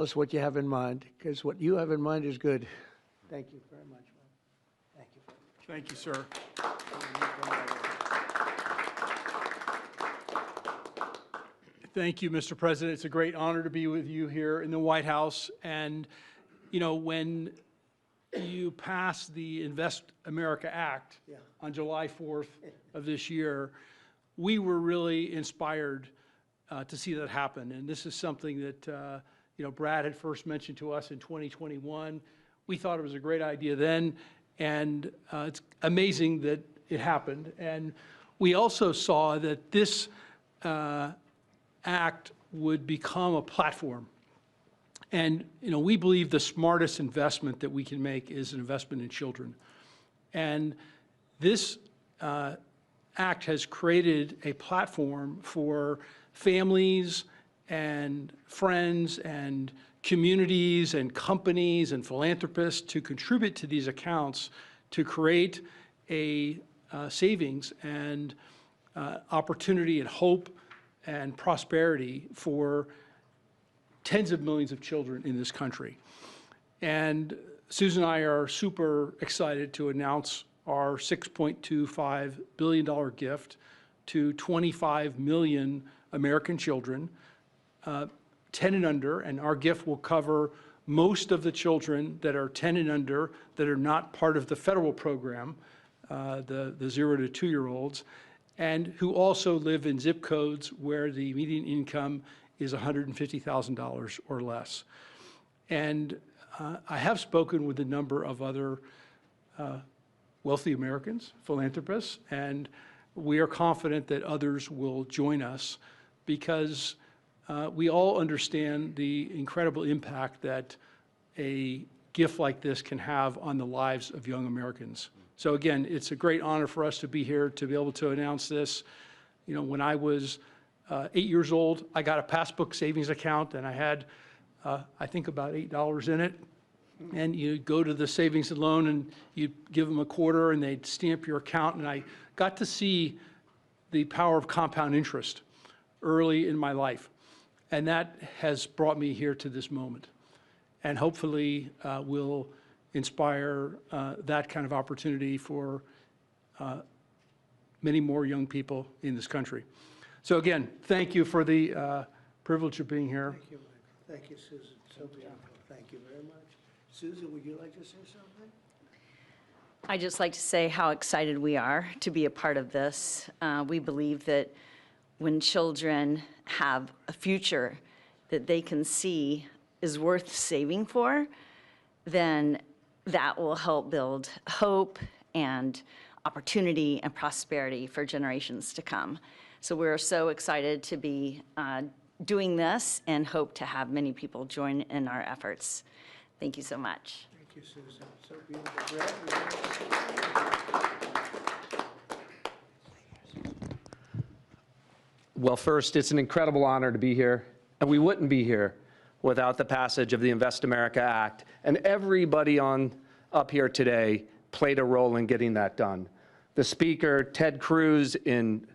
us what you have in mind, because what you have in mind is good. Thank you very much. Thank you. Thank you, sir. Thank you, Mr. President. It's a great honor to be with you here in the White House. And, you know, when you passed the Invest America Act on July 4th of this year, we were really inspired to see that happen. And this is something that, you know, Brad had first mentioned to us in 2021. We thought it was a great idea then, and it's amazing that it happened. And we also saw that this act would become a platform. And, you know, we believe the smartest investment that we can make is an investment in children. And this act has created a platform for families and friends and communities and companies and philanthropists to contribute to these accounts to create a savings and opportunity and hope and prosperity for tens of millions of children in this country. And Susan and I are super excited to announce our $6.25 billion gift to 25 million American children, 10 and under, and our gift will cover most of the children that are 10 and under that are not part of the federal program, the 0 to 2-year-olds, and who also live in zip codes where the median income is $150,000 or less. And I have spoken with a number of other wealthy Americans, philanthropists, and we are confident that others will join us because we all understand the incredible impact that a gift like this can have on the lives of young Americans. So again, it's a great honor for us to be here to be able to announce this. You know, when I was 8 years old, I got a passbook savings account and I had, I think about $8 in it. And you go to the savings and loan and you give them a quarter and they'd stamp your account. And I got to see the power of compound interest early in my life. And that has brought me here to this moment. And hopefully will inspire that kind of opportunity for many more young people in this country. So again, thank you for the privilege of being here. Thank you, Mike. Thank you, Susan. So beautiful. Thank you very much. Susan, would you like to say something? I'd just like to say how excited we are to be a part of this. We believe that when children have a future that they can see is worth saving for, then that will help build hope and opportunity and prosperity for generations to come. So we're so excited to be doing this and hope to have many people join in our efforts. Thank you so much. Thank you, Susan. So beautiful. Brad, well, first, it's an incredible honor to be here, and we wouldn't be here without the passage of the Invest America Act, and everybody up here today played a role in getting that done. The Speaker, Ted Cruz, in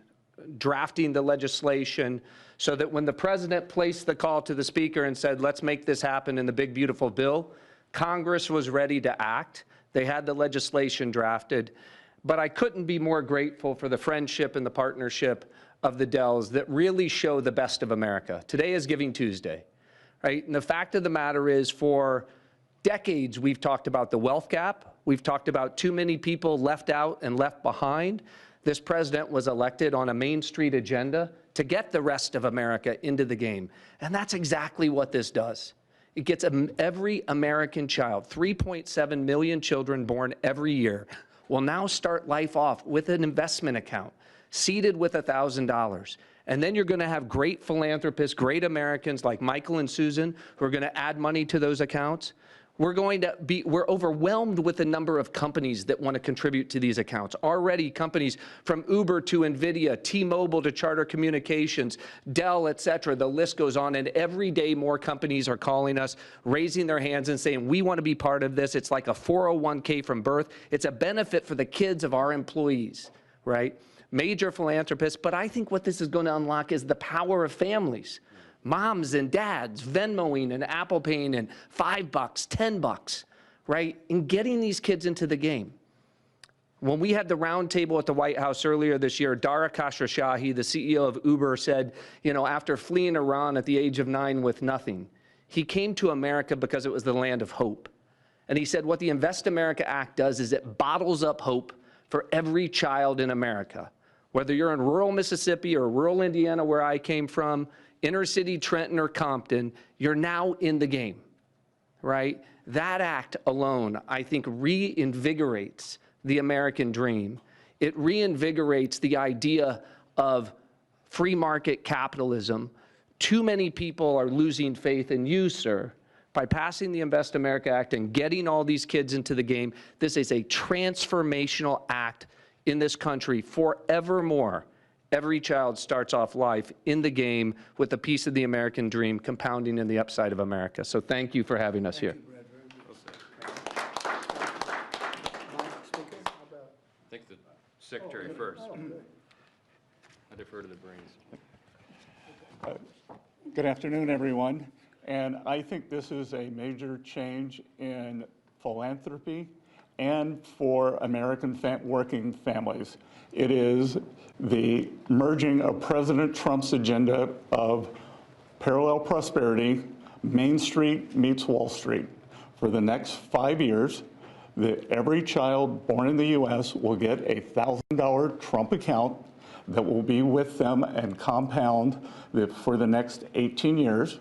drafting the legislation so that when the President placed the call to the Speaker and said, let's make this happen in the big, beautiful bill, Congress was ready to act. They had the legislation drafted. But I couldn't be more grateful for the friendship and the partnership of the Dells that really show the best of America. Today is Giving Tuesday, right? And the fact of the matter is, for decades, we've talked about the wealth gap. We've talked about too many people left out and left behind. This president was elected on a Main Street agenda to get the rest of America into the game. And that's exactly what this does. It gets every American child, 3.7 million children born every year, will now start life off with an investment account, seeded with $1,000. And then you're going to have great philanthropists, great Americans like Michael and Susan who are going to add money to those accounts. We're overwhelmed with the number of companies that want to contribute to these accounts. Already companies from Uber to NVIDIA, T-Mobile to Charter Communications, Dell, et cetera, the list goes on. And every day more companies are calling us, raising their hands and saying, we want to be part of this. It's like a 401k from birth. It's a benefit for the kids of our employees, right? Major philanthropists. But I think what this is going to unlock is the power of families. moms and dads Venmoing and Apple Paying and $5, $10, right? And getting these kids into the game. When we had the roundtable at the White House earlier this year, Dara Khosrowshahi, the CEO of Uber, said, you know, after fleeing Iran at the age of 9 with nothing, he came to America because it was the land of hope. And he said what the Invest America Act does is it bottles up hope for every child in America. Whether you're in rural Mississippi or rural Indiana, where I came from, inner city Trenton or Compton, you're now in the game, right? That act alone, I think, reinvigorates the American dream. It reinvigorates the idea of free market capitalism. Too many people are losing faith in you, sir. By passing the Invest America Act and getting all these kids into the game, this is a transformational act in this country forevermore. Every child starts off life in the game with a piece of the American dream compounding in the upside of America. So thank you for having us here. I think the secretary first. I defer to the brains. Good afternoon, everyone. And I think this is a major change in philanthropy and for American working families. It is the merging of President Trump's agenda of parallel prosperity, Main Street meets Wall Street. For the next 5 years, every child born in the U.S. will get a $1,000 Trump account that will be with them and compound for the next 18 years.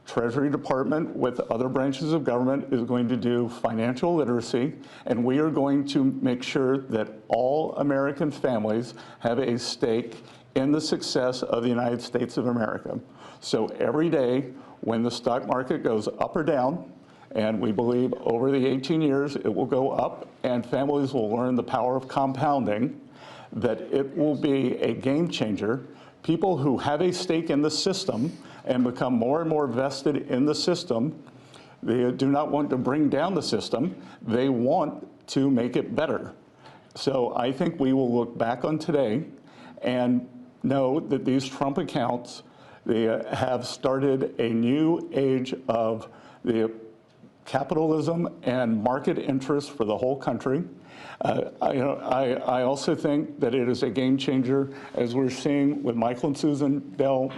Treasury Department with other branches of government is going to do financial literacy, and we are going to make sure that all American families have a stake in the success of the United States of America. So every day when the stock market goes up or down, and we believe over the 18 years it will go up and families will learn the power of compounding, that it will be a game changer. People who have a stake in the system and become more and more vested in the system, they do not want to bring down the system, they want to make it better. So I think we will look back on today and know that these Trump accounts, they have started a new age of the capitalism and market interest for the whole country. I also think that it is a game changer, as we're seeing with Michael and Susan Dell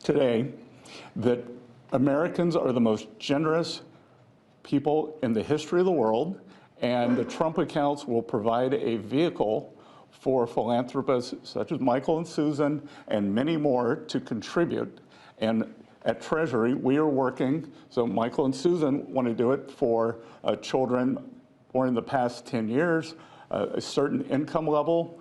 today, that Americans are the most generous people in the history of the world, and the Trump accounts will provide a vehicle for philanthropists such as Michael and Susan and many more to contribute. And at Treasury, we are working, so Michael and Susan want to do it for children born in the past 10 years, a certain income level.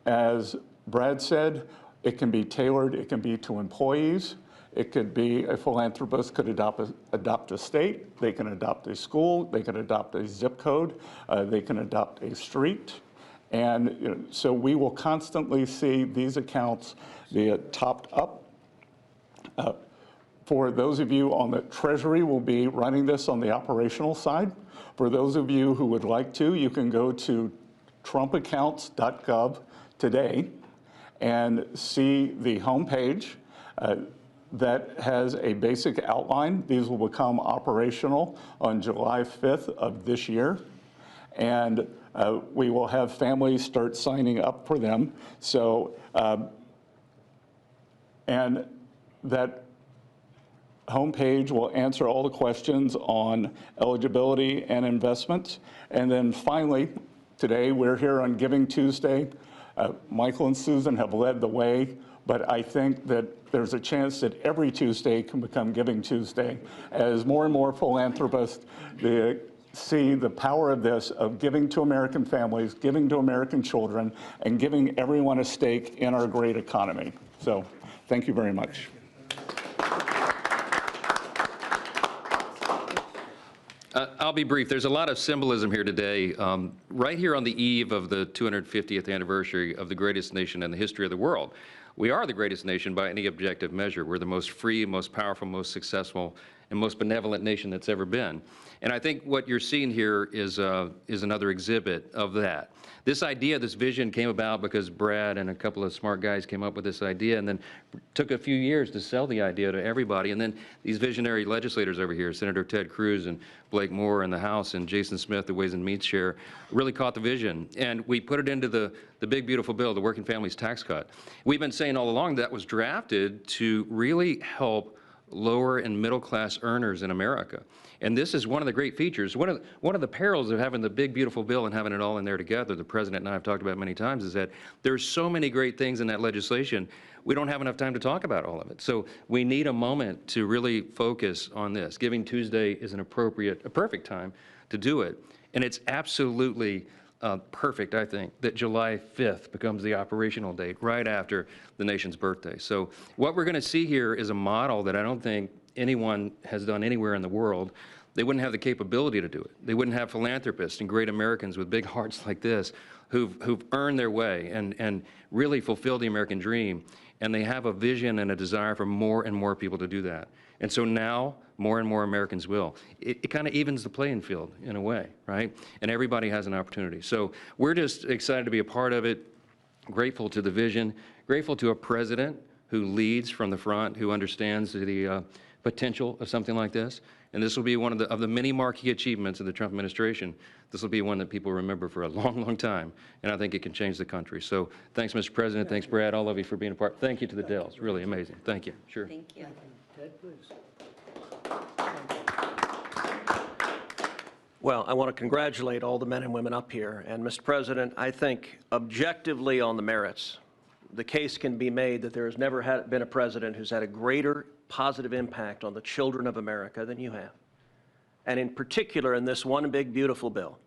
As Brad said, it can be tailored, it can be to employees. It could be a philanthropist could adopt a state, they can adopt a school, they can adopt a zip code, they can adopt a street. And so we will constantly see these accounts be topped up. For those of you on the Treasury, will be running this on the operational side. For those of you who would like to, you can go to trumpaccounts.gov today and see the homepage that has a basic outline. These will become operational on July 5th of this year. And we will have families start signing up for them. So, and that homepage will answer all the questions on eligibility and investments. And then finally, today we're here on Giving Tuesday. Michael and Susan have led the way, but I think that there's a chance that every Tuesday can become Giving Tuesday as more and more philanthropists see the power of this, of giving to American families, giving to American children, and giving everyone a stake in our great economy. So thank you very much. I'll be brief. There's a lot of symbolism here today. Right here on the eve of the 250th anniversary of the greatest nation in the history of the world. We are the greatest nation by any objective measure. We're the most free, most powerful, most successful, and most benevolent nation that's ever been. And I think what you're seeing here is another exhibit of that. This idea, this vision came about because Brad and a couple of smart guys came up with this idea, and then took a few years to sell the idea to everybody. And then these visionary legislators over here, Senator Ted Cruz and Blake Moore in the House and Jason Smith, the Ways and Means Chair, really caught the vision. And we put it into the big, beautiful bill, the Working Families Tax Cut. We've been saying all along that was drafted to really help lower and middle class earners in America. And this is one of the great features. One of the perils of having the big, beautiful bill and having it all in there together, the President and I have talked about many times, is that there's so many great things in that legislation, we don't have enough time to talk about all of it. So we need a moment to really focus on this. Giving Tuesday is a perfect time to do it. And it's absolutely perfect, I think, that July 5th becomes the operational date right after the nation's birthday. So what we're going to see here is a model that I don't think anyone has done anywhere in the world. They wouldn't have the capability to do it. They wouldn't have philanthropists and great Americans with big hearts like this who've earned their way and really fulfilled the American dream. And they have a vision and a desire for more and more people to do that. And so now, more and more Americans will. It kind of evens the playing field in a way, right? And everybody has an opportunity. So we're just excited to be a part of it, grateful to the vision, grateful to a president who leads from the front, who understands the potential of something like this. And this will be one of the many marquee achievements of the Trump administration. This will be one that people remember for a long, long time. And I think it can change the country. So thanks, Mr. President. Thanks, Brad, all of you for being a part. Thank you to the Dells. Really amazing. Thank you. Sure. Thank you. Ted, please. Well, I want to congratulate all the men and women up here. And, Mr. President, I think objectively on the merits, the case can be made that there has never been a president who's had a greater positive impact on the children of America than you have. And in particular, in this one big, beautiful bill,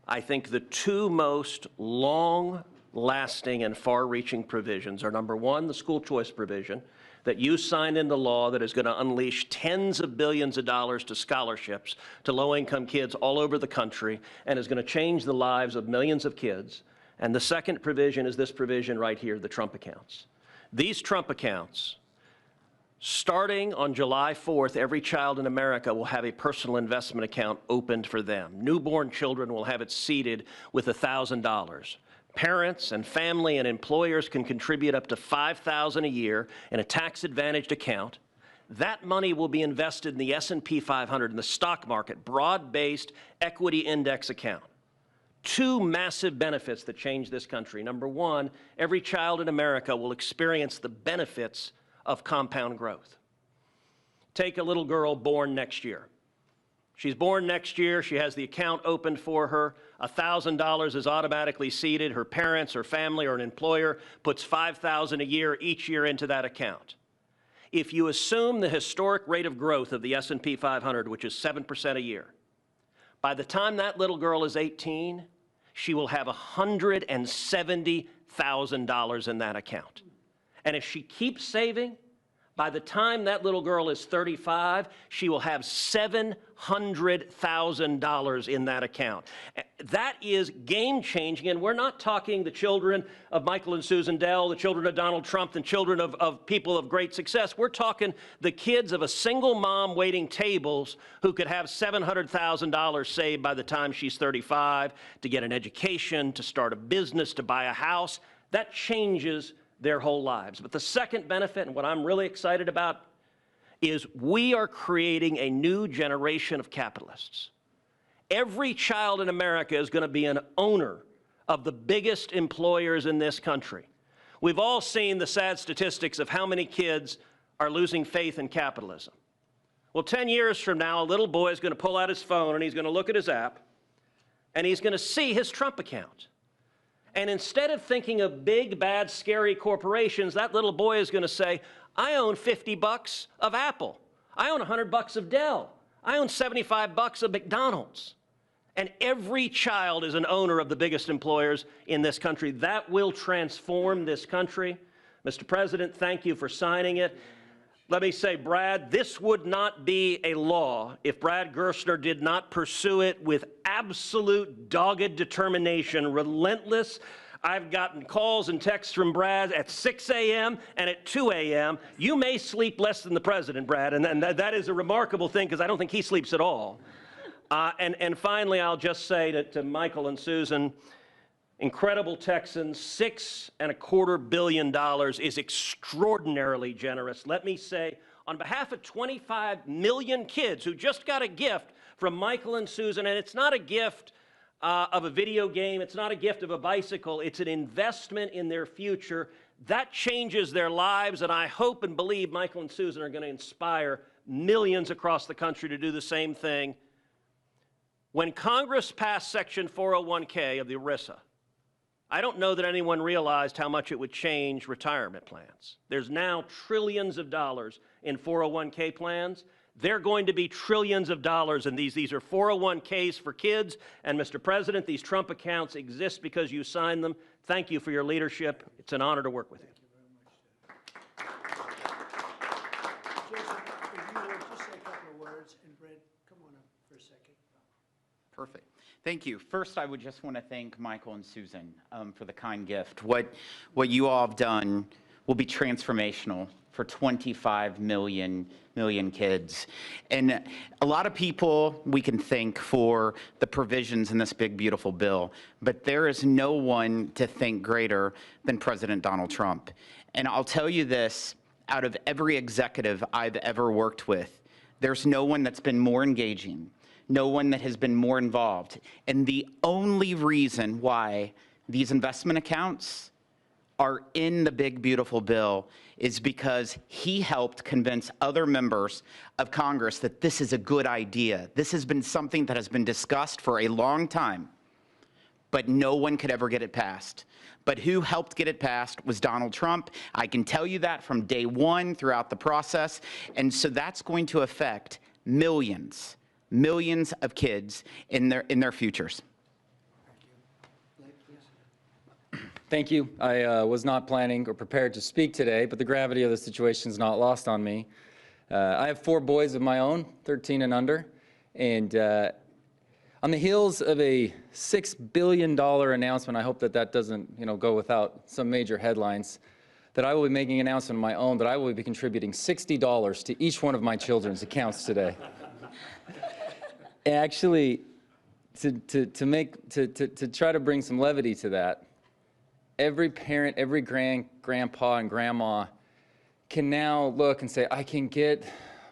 I think the two most long-lasting and far-reaching provisions are, number one, the school choice provision that you signed into law that is going to unleash tens of billions of dollars to scholarships to low-income kids all over the country and is going to change the lives of millions of kids. And the second provision is this provision right here, the Trump accounts. These Trump accounts, starting on July 4th, every child in America will have a personal investment account opened for them. Newborn children will have it seeded with $1,000. Parents and family and employers can contribute up to $5,000 a year in a tax-advantaged account. That money will be invested in the S&P 500 in the stock market, broad-based equity index account. Two massive benefits that change this country. Number one, every child in America will experience the benefits of compound growth. Take a little girl born next year. She's born next year. She has the account opened for her. $1,000 is automatically seeded. Her parents or family or an employer puts $5,000 a year each year into that account. If you assume the historic rate of growth of the S&P 500, which is 7% a year, by the time that little girl is 18, she will have $170,000 in that account. And if she keeps saving, by the time that little girl is 35, she will have $700,000 in that account. That is game-changing, and we're not talking the children of Michael and Susan Dell, the children of Donald Trump, the children of people of great success. We're talking the kids of a single mom waiting tables who could have $700,000 saved by the time she's 35 to get an education, to start a business, to buy a house. That changes their whole lives. But the second benefit, and what I'm really excited about, is we are creating a new generation of capitalists. Every child in America is going to be an owner of the biggest employers in this country. We've all seen the sad statistics of how many kids are losing faith in capitalism. Well, 10 years from now, a little boy is going to pull out his phone and he's going to look at his app and he's going to see his Trump account. And instead of thinking of big, bad, scary corporations, that little boy is going to say, I own $50 of Apple. I own $100 of Dell. I own $75 of McDonald's. And every child is an owner of the biggest employers in this country. That will transform this country. Mr. President, thank you for signing it. Let me say, Brad, this would not be a law if Brad Gerstner did not pursue it with absolute dogged determination, relentless I've gotten calls and texts from Brad at 6 a.m. and at 2 a.m. You may sleep less than the president, Brad, and that is a remarkable thing because I don't think he sleeps at all. And finally, I'll just say to Michael and Susan, incredible Texans, $6.25 billion is extraordinarily generous. Let me say, on behalf of 25 million kids who just got a gift from Michael and Susan, and it's not a gift of a video game, it's not a gift of a bicycle, it's an investment in their future. That changes their lives, and I hope and believe Michael and Susan are going to inspire millions across the country to do the same thing. When Congress passed Section 401k of the ERISA, I don't know that anyone realized how much it would change retirement plans. There's now trillions of dollars in 401k plans. They're going to be trillions of dollars in these. These are 401ks for kids. And Mr. President, these Trump accounts exist because you signed them. Thank you for your leadership. It's an honor to work with you. Jason, if you would just say a couple of words, and Brett, come on up for a second. Perfect. Thank you. First, I would just want to thank Michael and Susan for the kind gift. What you all have done will be transformational for 25 million kids. And a lot of people we can thank for the provisions in this big, beautiful bill, but there is no one to thank greater than President Donald Trump. And I'll tell you this, out of every executive I've ever worked with, there's no one that's been more engaging, no one that has been more involved. And the only reason why these investment accounts are in the big, beautiful bill is because he helped convince other members of Congress that this is a good idea. This has been something that has been discussed for a long time, but no one could ever get it passed. But who helped get it passed was Donald Trump. I can tell you that from day one throughout the process. And so that's going to affect millions of kids in their futures. Thank you. I was not planning or prepared to speak today, but the gravity of the situation is not lost on me. I have 4 boys of my own, 13 and under, and on the heels of a $6 billion announcement, I hope that doesn't go without some major headlines, that I will be making an announcement of my own, that I will be contributing $60 to each one of my children's accounts today. Actually, to try to bring some levity to that, every parent, every grandpa and grandma can now look and say, I can get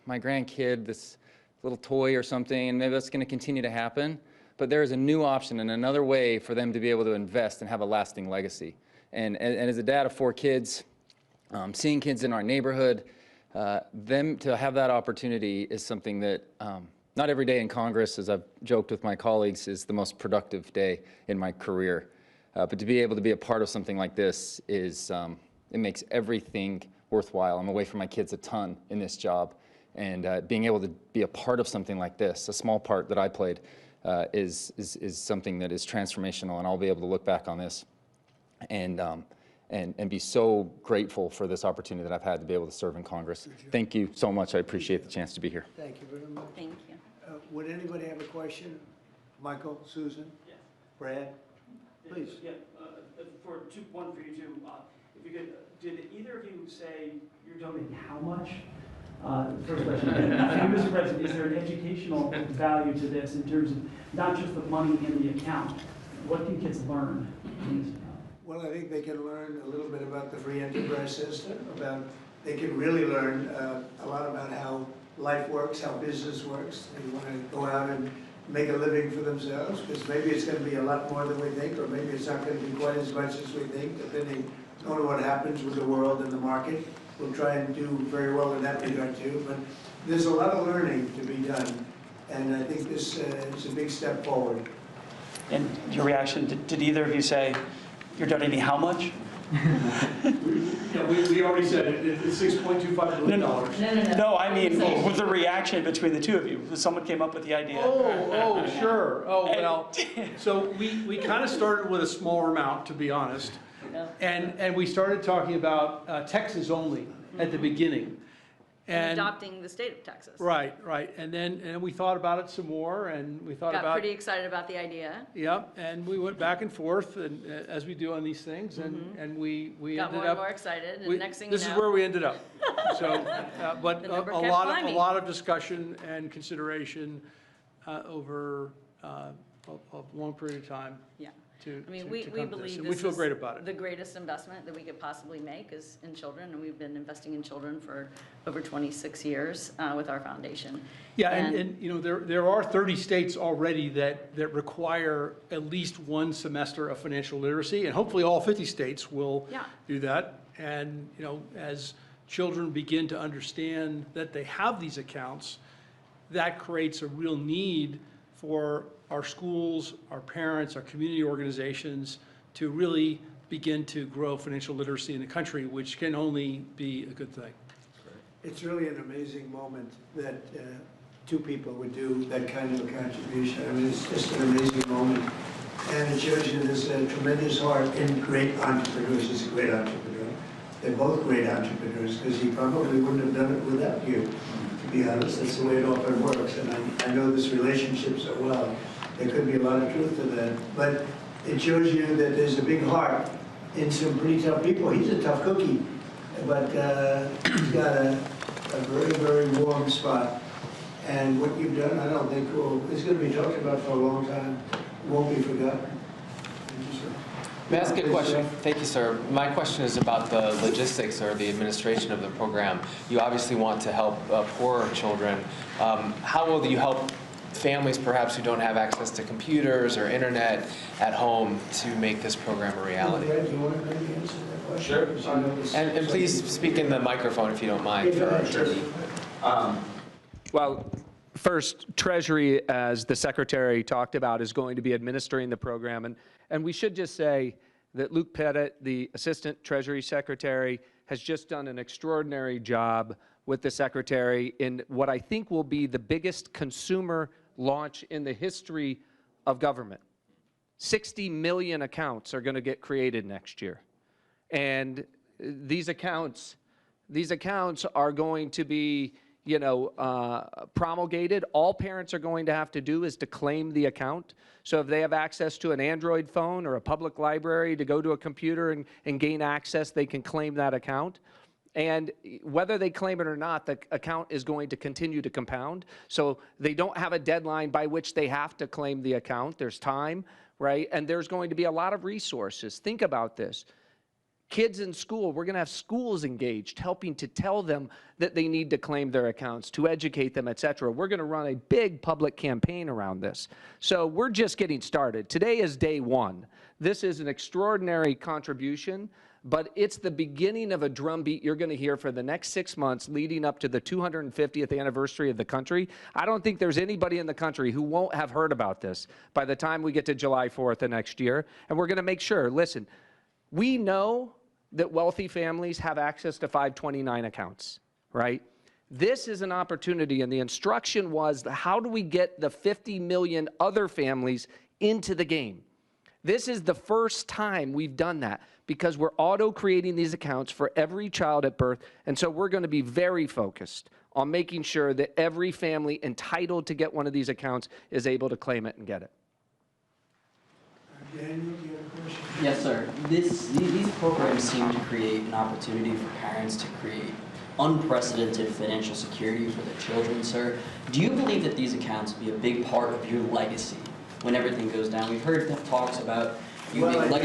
my grandkid this little toy or something, and maybe that's going to continue to happen. But there is a new option and another way for them to be able to invest and have a lasting legacy. And as a dad of 4 kids, seeing kids in our neighborhood, them to have that opportunity is something that not every day in Congress, as I've joked with my colleagues, is the most productive day in my career. But to be able to be a part of something like this is, it makes everything worthwhile. I'm away from my kids a ton in this job, and being able to be a part of something like this, a small part that I played, is something that is transformational, and I'll be able to look back on this and be so grateful for this opportunity that I've had to be able to serve in Congress. Thank you so much. I appreciate the chance to be here. Thank you very much. Thank you. Would anybody have a question? Michael, Susan, Brad? Please. Yeah, one for you too. If you could, did either of you say you're donating how much? First question. And Mr. President, is there an educational value to this in terms of not just the money in the account? What can kids learn in this account? Well, I think they can learn a little bit about the free enterprise system, they can really learn a lot about how life works, how business works. They want to go out and make a living for themselves, because maybe it's going to be a lot more than we think, or maybe it's not going to be quite as much as we think, depending on what happens with the world and the market. We'll try and do very well in that regard too, but there's a lot of learning to be done, and I think this is a big step forward. And your reaction, did either of you say, you're donating how much? Yeah, we already said it. It's $6.25 billion. No, I mean, with the reaction between the two of you. Someone came up with the idea. Oh, sure. Oh, well. So we kind of started with a smaller amount, to be honest. And we started talking about Texas only at the beginning. And adopting the state of Texas. Right, right. And we thought about it some more, and we thought Got about. pretty excited about the idea. Yep, and we went back and forth, and as we do on these things, and we Got ended more and up. more excited, and next thing you know. This is where we ended up. So, but The number a kept lot climbing. of discussion and consideration over a long period of time. Yeah. To I mean, come we to this, believe and we this feel is great about it. the greatest investment that we could possibly make is in children, and we've been investing in children for over 26 years with our foundation. Yeah, and you know, there are 30 states already that require at least one semester of financial literacy, and hopefully all 50 states will do that. And, you know, as children begin to understand that they have these accounts, that creates a real need for our schools, our parents, our community organizations to really begin to grow financial literacy in the country, which can only be a good thing. It's really an amazing moment that two people would do that kind of a contribution. I mean, it's just an amazing moment. And it shows you there's a tremendous heart in great entrepreneurs. He's a great entrepreneur. They're both great entrepreneurs, because he probably wouldn't have done it without you, to be honest. That's the way it often works. And I know this relationship so well. There could be a lot of truth to that. But it shows you that there's a big heart in some pretty tough people. He's a tough cookie, but he's got a very, very warm spot. And what you've done, I don't think is going to be talked about for a long time. It won't be forgotten. Thank you, sir. May I ask a question? Thank you, sir. My question is about the logistics or the administration of the program. You obviously want to help poorer children. How will you help families perhaps who don't have access to computers or internet at home to make this program a reality? Brad, do you want to maybe answer that question? Sure. And please speak in the microphone if you don't mind for our TV. Well, first, Treasury, as the Secretary talked about, is going to be administering the program. And we should just say that Luke Pettit, the Assistant Treasury Secretary, has just done an extraordinary job with the Secretary in what I think will be the biggest consumer launch in the history of government. 60 million accounts are going to get created next year. And these accounts are going to be, you know, promulgated. All parents are going to have to do is to claim the account. So if they have access to an Android phone or a public library to go to a computer and gain access, they can claim that account. And whether they claim it or not, the account is going to continue to compound. So they don't have a deadline by which they have to claim the account. There's time, right? And there's going to be a lot of resources. Think about this. Kids in school, we're going to have schools engaged, helping to tell them that they need to claim their accounts, to educate them, et cetera. We're going to run a big public campaign around this. So we're just getting started. Today is day one. This is an extraordinary contribution, but it's the beginning of a drumbeat you're going to hear for the next 6 months leading up to the 250th anniversary of the country. I don't think there's anybody in the country who won't have heard about this by the time we get to July 4th of next year. And we're going to make sure, listen, we know that wealthy families have access to 529 accounts, right? This is an opportunity, and the instruction was, how do we get the 50 million other families into the game? This is the first time we've done that because we're auto-creating these accounts for every child at birth, and so we're going to be very focused on making sure that every family entitled to get one of these accounts is able to claim it and get it. Daniel, do you have a question? Yes, sir. These programs seem to create an opportunity for parents to create unprecedented financial security for their children, sir. Do you believe that these accounts will be a big part of your legacy when everything goes down? We've heard talks about you being legacy